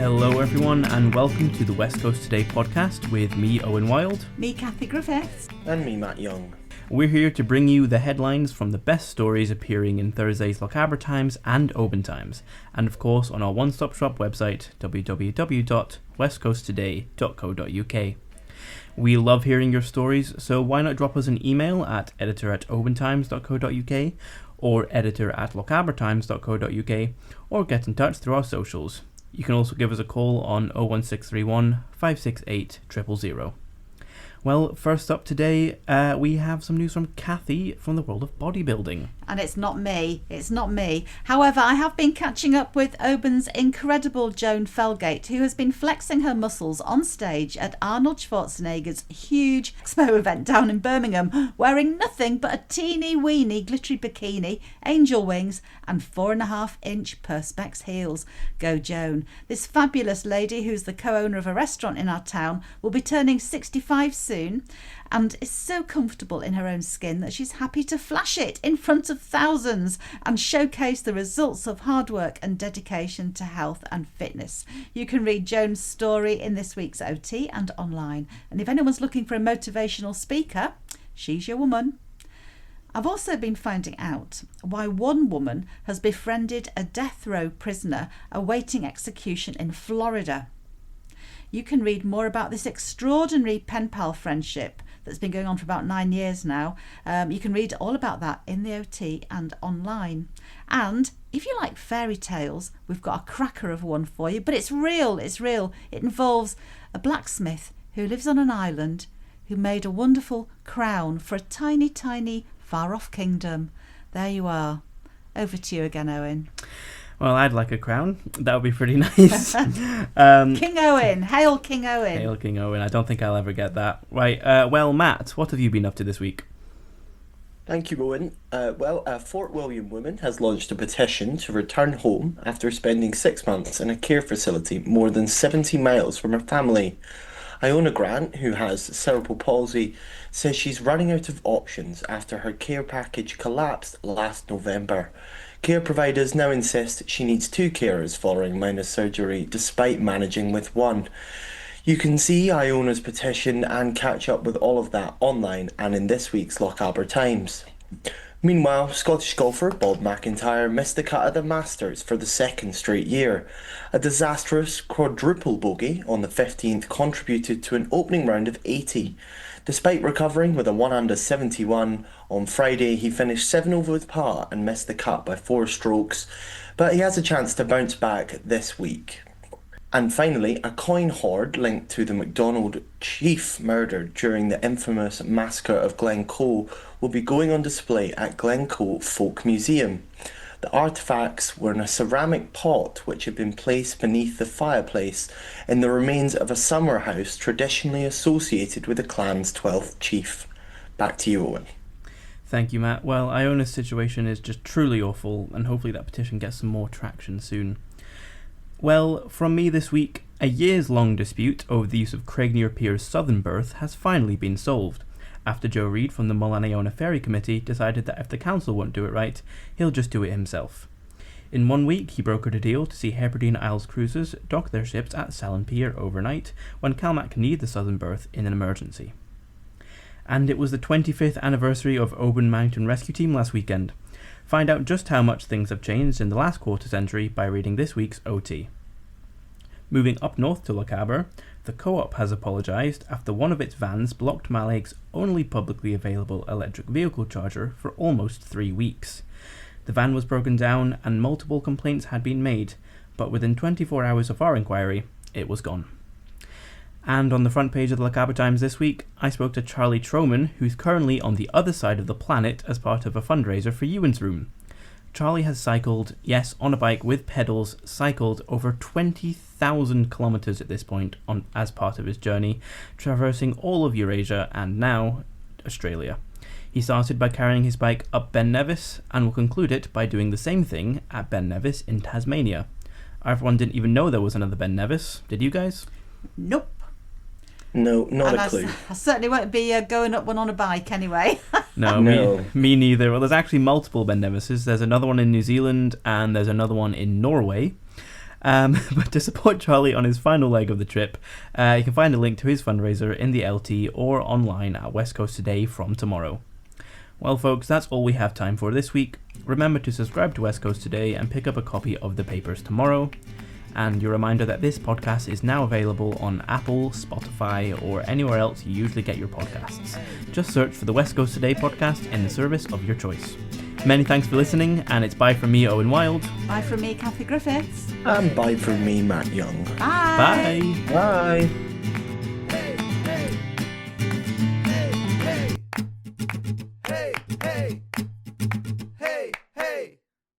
Hello everyone and welcome to the West Coast Today podcast with me, Owen Wild. Me, Kathy Griffiths. And me, Matt Young. We're here to bring you the headlines from the best stories appearing in Thursday's Lochaber Times and Oban Times, and of course on our one-stop shop website, www.westcoasttoday.co.uk. We love hearing your stories, so why not drop us an email at editor@obantimes.co.uk or editor@lochabertimes.co.uk, or get in touch through our socials. You can also give us a call on 01631 568 000. Well, first up today, we have some news from Kathy from the world of bodybuilding. And it's not me. However, I have been catching up with Oban's incredible Joan Felgate, who has been flexing her muscles on stage at Arnold Schwarzenegger's huge expo event down in Birmingham, wearing nothing but a teeny weeny glittery bikini, angel wings and 4.5-inch Perspex heels. Go Joan. This fabulous lady, who's the co-owner of a restaurant in our town, will be turning 65 soon and is so comfortable in her own skin that she's happy to flash it in front of thousands and showcase the results of hard work and dedication to health and fitness. You can read Joan's story in this week's OT and online. And if anyone's looking for a motivational speaker, she's your woman. I've also been finding out why one woman has befriended a death row prisoner awaiting execution in Florida. You can read more about this extraordinary pen pal friendship that's been going on for about 9 years now. You can read all about that in the OT and online. And if you like fairy tales, we've got a cracker of one for you, but it's real. It involves a blacksmith who lives on an island who made a wonderful crown for a tiny, tiny, far-off kingdom. There you are. Over to you again, Owen. Well, I'd like a crown. That would be pretty nice. King Owen. Hail King Owen. Hail King Owen. I don't think I'll ever get that. Right. Well, Matt, what have you been up to this week? Thank you, Owen. A Fort William woman has launched a petition to return home after spending 6 months in a care facility more than 70 miles from her family. Iona Grant, who has cerebral palsy, says she's running out of options after her care package collapsed last November. Care providers now insist she needs 2 carers following minor surgery, despite managing with 1. You can see Iona's petition and catch up with all of that online and in this week's Lochaber Times. Meanwhile, Scottish golfer Bob McIntyre missed the cut at the Masters for the 2nd straight year. A disastrous quadruple bogey on the 15th contributed to an opening round of 80. Despite recovering with a 1-71, on Friday he finished 7 over with par and missed the cut by 4 strokes, but he has a chance to bounce back this week. And finally, a coin hoard linked to the MacDonald chief murdered during the infamous massacre of Glencoe will be going on display at Glencoe Folk Museum. The artefacts were in a ceramic pot which had been placed beneath the fireplace in the remains of a summer house traditionally associated with the clan's 12th chief. Back to you, Owen. Thank you, Matt. Well, Iona's situation is just truly awful, and hopefully that petition gets some more traction soon. Well, from me this week, a years-long dispute over the use of Craignere Pier's southern berth has finally been solved, after Joe Reid from the Mull and Iona Ferry Committee decided that if the council won't do it right, he'll just do it himself. In 1 week, he brokered a deal to see Hebridean Isles cruisers dock their ships at Salon Pier overnight when Calmac needed the southern berth in an emergency. And it was the 25th anniversary of Oban Mountain Rescue Team last weekend. Find out just how much things have changed in the last quarter century by reading this week's OT. Moving up north to Lochaber, the Co-op has apologised after one of its vans blocked Mallaig's only publicly available electric vehicle charger for almost 3 weeks. The van was broken down and multiple complaints had been made, but within 24 hours of our inquiry, it was gone. And on the front page of the Lochaber Times this week, I spoke to Charlie Troman, who's currently on the other side of the planet as part of a fundraiser for Ewan's Room. Charlie has cycled, yes, on a bike with pedals, cycled over 20,000 kilometres at this point as part of his journey, traversing all of Eurasia and now Australia. He started by carrying his bike up Ben Nevis and will conclude it by doing the same thing at Ben Nevis in Tasmania. Everyone didn't even know there was another Ben Nevis. Did you guys? Nope. No, not a clue. I certainly won't be going up one on a bike anyway. No. Me neither. Well, there's actually multiple Ben Nevises. There's another one in New Zealand and there's another one in Norway. But to support Charlie on his final leg of the trip, you can find a link to his fundraiser in the LT or online at West Coast Today from tomorrow. Well, folks, that's all we have time for this week. Remember to subscribe to West Coast Today and pick up a copy of the papers tomorrow. And your reminder that this podcast is now available on Apple, Spotify, or anywhere else you usually get your podcasts. Just search for the West Coast Today podcast in the service of your choice. Many thanks for listening, and it's bye from me, Owen Wild. Bye from me, Kathy Griffiths. And bye from me, Matt Young. Bye. Bye. Bye.